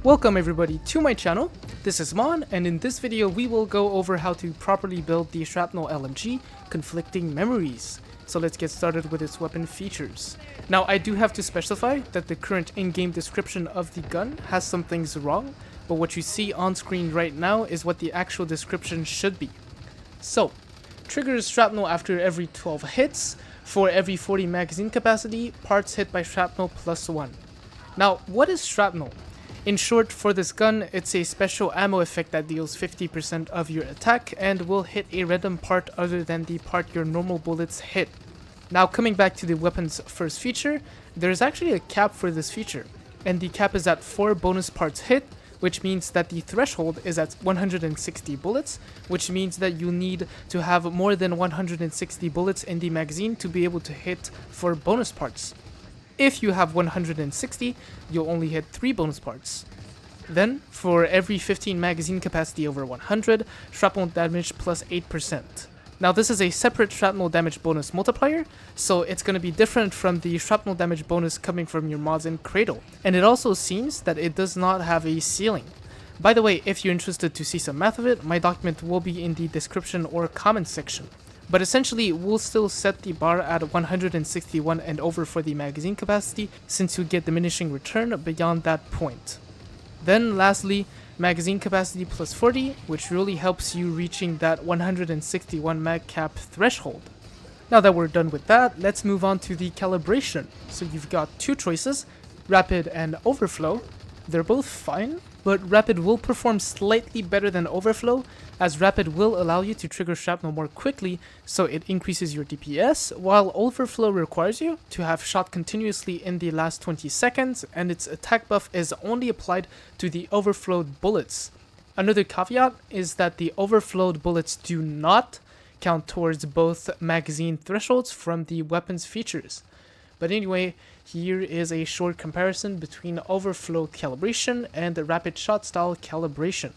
Welcome everybody to my channel. This is Mon, and in this video we will go over how to properly build the Shrapnel LMG Conflicting Memories. So let's get started with its weapon features. Now I do have to specify that the current in-game description of the gun has some things wrong, but what you see on screen right now is what the actual description should be. So, triggers shrapnel after every 12 hits, for every 40 magazine capacity, parts hit by shrapnel plus 1. Now, what is shrapnel? In short, for this gun, it's a special ammo effect that deals 50% of your attack and will hit a random part other than the part your normal bullets hit. Now coming back to the weapon's first feature, there's actually a cap for this feature, and the cap is at 4 bonus parts hit, which means that the threshold is at 160 bullets, which means that you need to have more than 160 bullets in the magazine to be able to hit 4 bonus parts. If you have 160, you'll only hit 3 bonus parts. Then, for every 15 magazine capacity over 100, shrapnel damage plus 8%. Now this is a separate shrapnel damage bonus multiplier, so it's going to be different from the shrapnel damage bonus coming from your mods in Cradle. And it also seems that it does not have a ceiling. By the way, if you're interested to see some math of it, my document will be in the description or comments section. But essentially, we'll still set the bar at 161 and over for the magazine capacity, since you get diminishing return beyond that point. Then lastly, magazine capacity plus 40, which really helps you reaching that 161 mag cap threshold. Now that we're done with that, let's move on to the calibration. So you've got two choices, rapid and overflow. They're both fine, but rapid will perform slightly better than overflow, as rapid will allow you to trigger shrapnel more quickly, so it increases your DPS, while overflow requires you to have shot continuously in the last 20 seconds, and its attack buff is only applied to the overflowed bullets. Another caveat is that the overflowed bullets do not count towards both magazine thresholds from the weapon's features. But anyway, here is a short comparison between overflow calibration and rapid shot style calibration.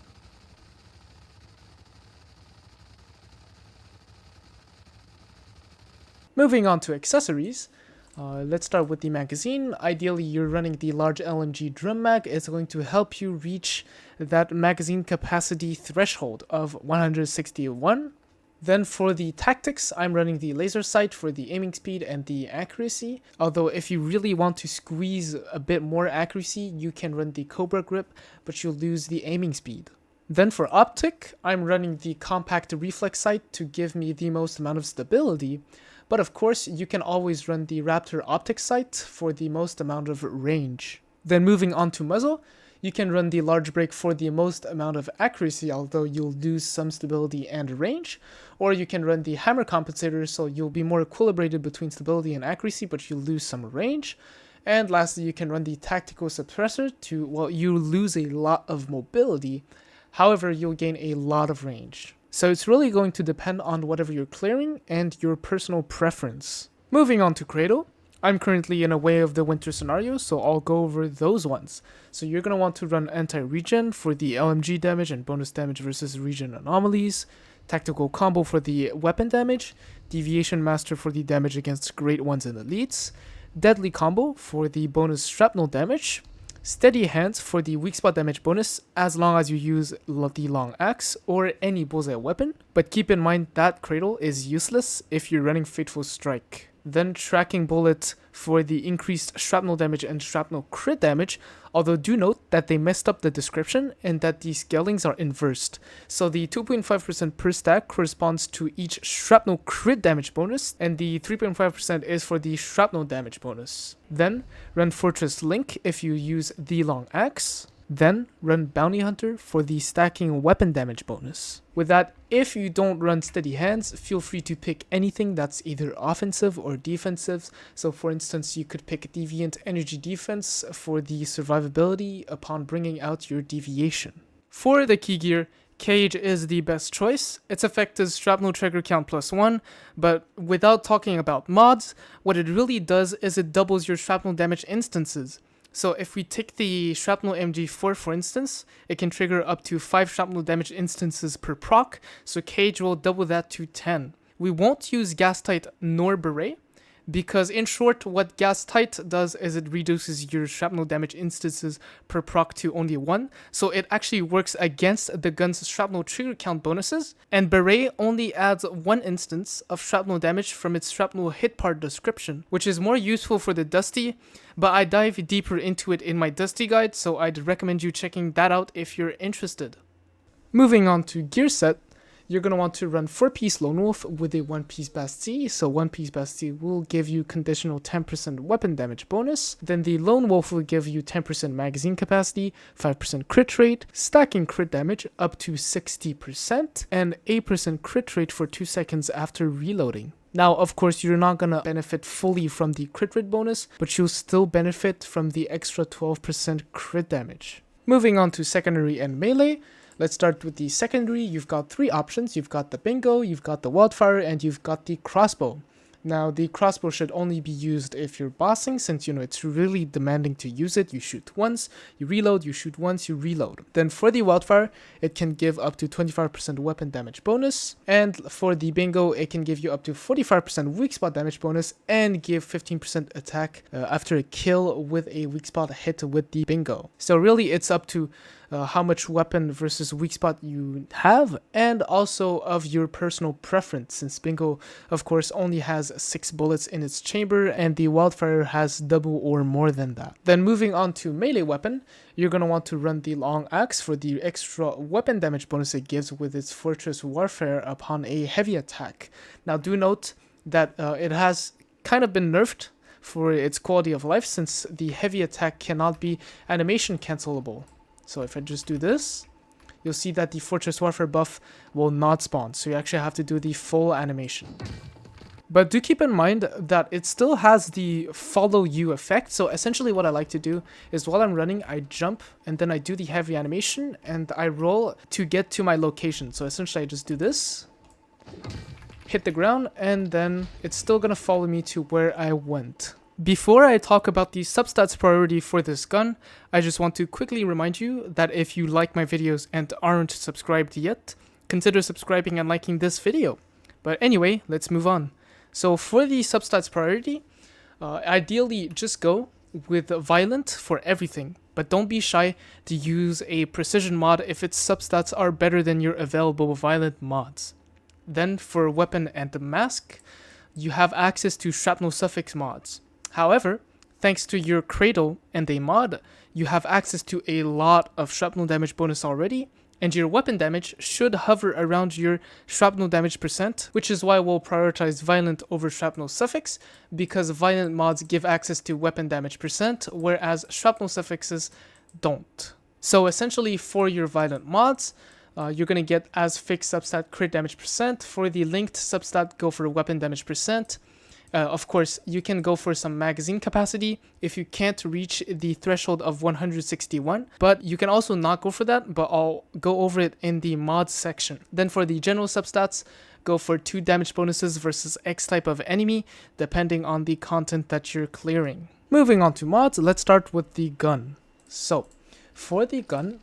Moving on to accessories, let's start with the magazine. Ideally, you're running the large LMG drum mag. It's going to help you reach that magazine capacity threshold of 161. Then for the tactics, I'm running the laser sight for the aiming speed and the accuracy. Although if you really want to squeeze a bit more accuracy, you can run the Cobra grip, but you'll lose the aiming speed. Then for optic, I'm running the compact reflex sight to give me the most amount of stability. But of course, you can always run the Raptor optic sight for the most amount of range. Then moving on to muzzle, you can run the large break for the most amount of accuracy, although you'll lose some stability and range. Or you can run the hammer compensator, so you'll be more equilibrated between stability and accuracy, but you'll lose some range. And lastly, you can run the tactical suppressor to, well, you lose a lot of mobility, however, you'll gain a lot of range. So it's really going to depend on whatever you're clearing and your personal preference. Moving on to Cradle. I'm currently in a Way of the Winter scenario, so I'll go over those ones. So you're going to want to run anti-regen for the LMG damage and bonus damage versus regen anomalies, tactical combo for the weapon damage, deviation master for the damage against great ones and elites, deadly combo for the bonus shrapnel damage, steady hands for the weak spot damage bonus as long as you use the long axe or any bullseye weapon, but keep in mind that Cradle is useless if you're running Fateful Strike. Then tracking bullet for the increased shrapnel damage and shrapnel crit damage, although do note that they messed up the description and that the scalings are inversed. So the 2.5% per stack corresponds to each shrapnel crit damage bonus, and the 3.5% is for the shrapnel damage bonus. Then run Fortress Link if you use the long axe. Then run Bounty Hunter for the stacking weapon damage bonus. With that, if you don't run Steady Hands, feel free to pick anything that's either offensive or defensive. So for instance, you could pick Deviant Energy Defense for the survivability upon bringing out your deviation. For the key gear, Cage is the best choice. Its effect is shrapnel trigger count plus 1, but without talking about mods, what it really does is it doubles your shrapnel damage instances. So if we take the Shrapnel MG4 for instance, it can trigger up to 5 shrapnel damage instances per proc, so Cage will double that to 10. We won't use Gas Tight nor Beret. because in short, what gas tight does is it reduces your shrapnel damage instances per proc to only 1, so it actually works against the gun's shrapnel trigger count bonuses, and Beret only adds 1 instance of shrapnel damage from its shrapnel hit part description, which is more useful for the Dusty, but I dive deeper into it in my Dusty guide, so I'd recommend you checking that out if you're interested. Moving on to gear set, you're going to want to run 4-piece Lone Wolf with a 1-piece Bastille. So 1-piece Bastille will give you conditional 10% weapon damage bonus. Then the Lone Wolf will give you 10% magazine capacity, 5% crit rate, stacking crit damage up to 60%, and 8% crit rate for 2 seconds after reloading. Now, of course, you're not going to benefit fully from the crit rate bonus, but you'll still benefit from the extra 12% crit damage. Moving on to secondary and melee. Let's start with the secondary. You've got 3 options. You've got the bingo, you've got the wildfire, and you've got the crossbow. Now, the crossbow should only be used if you're bossing, since, it's really demanding to use it. You shoot once, you reload, you shoot once, you reload. Then for the wildfire, it can give up to 25% weapon damage bonus. And for the bingo, it can give you up to 45% weak spot damage bonus and give 15% attack after a kill with a weak spot hit with the bingo. So really, it's up to how much weapon versus weak spot you have, and also of your personal preference, since bingo of course only has 6 bullets in its chamber and the wildfire has double or more than that. Then moving on to melee weapon, you're going to want to run the long axe for the extra weapon damage bonus it gives with its fortress warfare upon a heavy attack. Now do note that it has kind of been nerfed for its quality of life, since the heavy attack cannot be animation cancelable. So if I just do this, you'll see that the Fortress Warfare buff will not spawn, so you actually have to do the full animation. But do keep in mind that it still has the follow you effect, so essentially what I like to do is while I'm running, I jump, and then I do the heavy animation, and I roll to get to my location. So essentially I just do this, hit the ground, and then it's still gonna follow me to where I went. Before I talk about the substats priority for this gun, I just want to quickly remind you that if you like my videos and aren't subscribed yet, consider subscribing and liking this video. But anyway, let's move on. So for the substats priority, ideally just go with violent for everything, but don't be shy to use a precision mod if its substats are better than your available violent mods. Then for weapon and mask, you have access to Shrapnel Suffix mods. However, thanks to your Cradle and a mod, you have access to a lot of shrapnel damage bonus already, and your weapon damage should hover around your shrapnel damage percent, which is why we'll prioritize violent over Shrapnel Suffix, because violent mods give access to weapon damage percent, whereas Shrapnel Suffixes don't. So essentially for your violent mods, you're going to get as fixed substat crit damage percent. For the linked substat, go for weapon damage percent. Of course, you can go for some magazine capacity if you can't reach the threshold of 161, but you can also not go for that, but I'll go over it in the mods section. Then for the general substats, go for 2 damage bonuses versus X type of enemy, depending on the content that you're clearing. Moving on to mods, let's start with the gun. So, for the gun,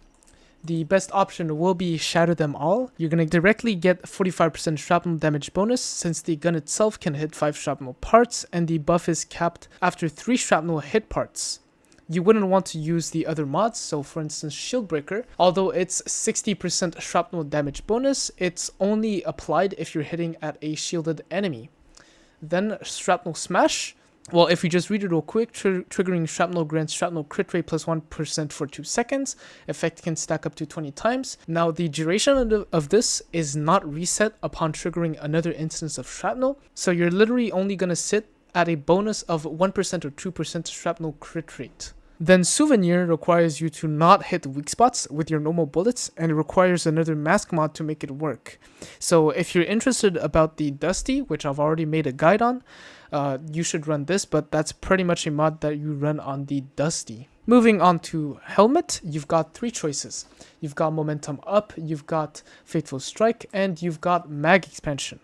the best option will be Shatter Them All. You're going to directly get 45% shrapnel damage bonus, since the gun itself can hit 5 shrapnel parts, and the buff is capped after 3 shrapnel hit parts. You wouldn't want to use the other mods, so for instance Shieldbreaker, although it's 60% shrapnel damage bonus, it's only applied if you're hitting at a shielded enemy. Then Shrapnel Smash. Well, if we just read it real quick, triggering shrapnel grants shrapnel crit rate plus 1% for 2 seconds. Effect can stack up to 20 times. Now, the duration of this is not reset upon triggering another instance of shrapnel, so you're literally only going to sit at a bonus of 1% or 2% shrapnel crit rate. Then Souvenir requires you to not hit weak spots with your normal bullets, and it requires another mask mod to make it work. So if you're interested about the Dusty, which I've already made a guide on, you should run this, but that's pretty much a mod that you run on the Dusty. Moving on to Helmet, you've got 3 choices. You've got Momentum Up, you've got Fateful Strike, and you've got Mag Expansion.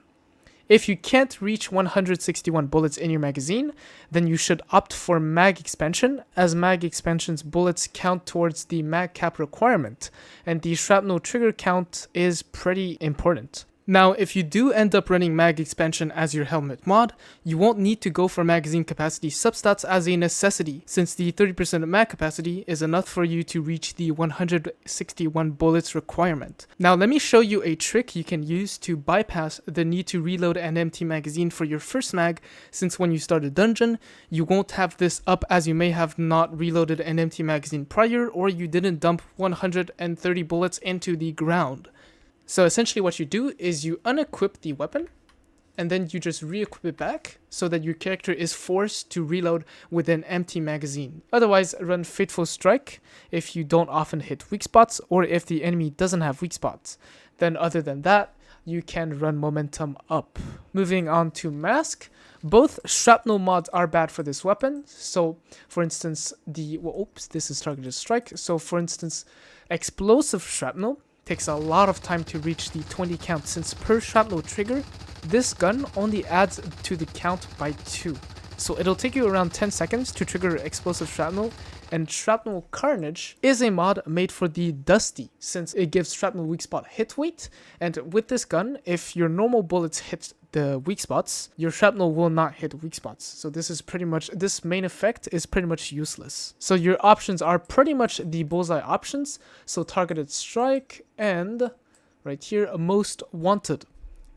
If you can't reach 161 bullets in your magazine, then you should opt for Mag Expansion, as Mag Expansion's bullets count towards the mag cap requirement, and the shrapnel trigger count is pretty important. Now, if you do end up running mag expansion as your helmet mod, you won't need to go for magazine capacity substats as a necessity, since the 30% mag capacity is enough for you to reach the 161 bullets requirement. Now, let me show you a trick you can use to bypass the need to reload an empty magazine for your first mag, since when you start a dungeon, you won't have this up as you may have not reloaded an empty magazine prior, or you didn't dump 130 bullets into the ground. So essentially what you do is you unequip the weapon and then you just re-equip it back so that your character is forced to reload with an empty magazine. Otherwise, run Fateful Strike if you don't often hit weak spots or if the enemy doesn't have weak spots. Then other than that, you can run Momentum up. Moving on to Mask. Both Shrapnel mods are bad for this weapon. So for instance, this is Targeted Strike. So for instance, Explosive Shrapnel takes a lot of time to reach the 20 count, since per shrapnel trigger, this gun only adds to the count by 2. So it'll take you around 10 seconds to trigger explosive shrapnel, and Shrapnel Carnage is a mod made for the Dusty, since it gives shrapnel weak spot hit weight, and with this gun, if your normal bullets hit the weak spots, your shrapnel will not hit weak spots. So this main effect is pretty much useless. So your options are pretty much the bullseye options, so Targeted Strike and right here, Most Wanted.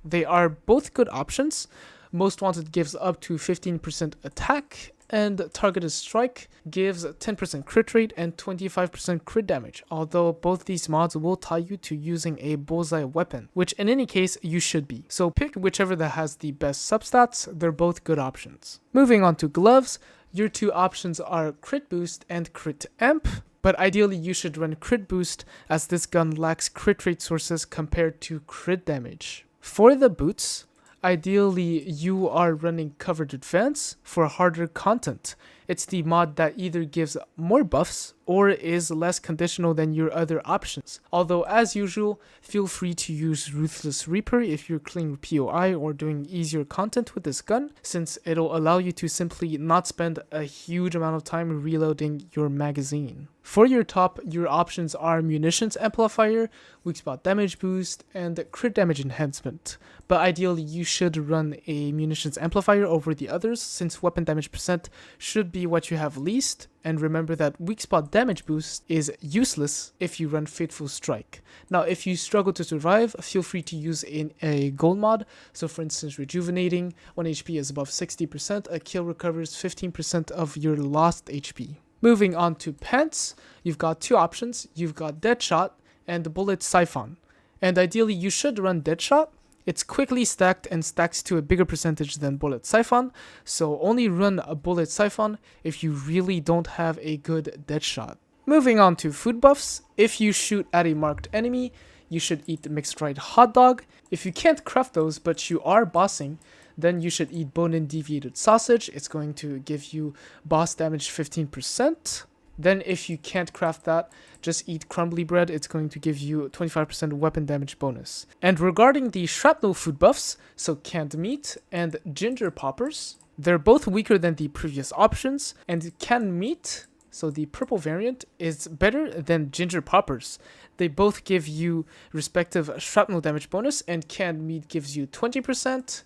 They are both good options. Most Wanted gives up to 15% attack, and Targeted Strike gives 10% crit rate and 25% crit damage, although both these mods will tie you to using a bullseye weapon, which in any case you should be. So pick whichever that has the best substats, they're both good options. Moving on to gloves, your two options are Crit Boost and Crit Amp, but ideally you should run Crit Boost as this gun lacks crit rate sources compared to crit damage. For the boots, ideally you are running Covered Advance for harder content. It's the mod that either gives more buffs or is less conditional than your other options. Although as usual, feel free to use Ruthless Reaper if you're clean POI or doing easier content with this gun, since it'll allow you to simply not spend a huge amount of time reloading your magazine. For your top, your options are Munitions Amplifier, Weak Spot Damage Boost, and Crit Damage Enhancement. But ideally you should run a Munitions Amplifier over the others, since weapon damage percent should be what you have least, and remember that Weak Spot Damage Boost is useless if you run Fateful Strike. Now if you struggle to survive, feel free to use a gold mod, so for instance Rejuvenating, when HP is above 60%, a kill recovers 15% of your lost HP. Moving on to pants, you've got two options. You've got Deadshot and Bullet Siphon. And ideally you should run Deadshot. It's quickly stacked and stacks to a bigger percentage than Bullet Siphon, so only run a Bullet Siphon if you really don't have a good Deadshot. Moving on to food buffs, if you shoot at a marked enemy, you should eat the mixed right hot dog. If you can't craft those but you are bossing, then you should eat bone-in deviated sausage. It's going to give you boss damage 15%. Then if you can't craft that, just eat crumbly bread. It's going to give you 25% weapon damage bonus. And regarding the shrapnel food buffs, so canned meat and ginger poppers, they're both weaker than the previous options. And canned meat, so the purple variant, is better than ginger poppers. They both give you respective shrapnel damage bonus, and canned meat gives you 20%.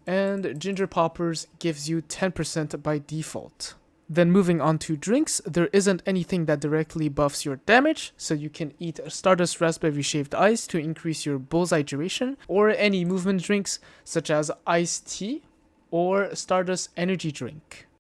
And ginger poppers gives you 10% by default. Then moving on to drinks, there isn't anything that directly buffs your damage, so you can eat Stardust Raspberry Shaved Ice to increase your bullseye duration, or any movement drinks such as iced tea or Stardust Energy Drink.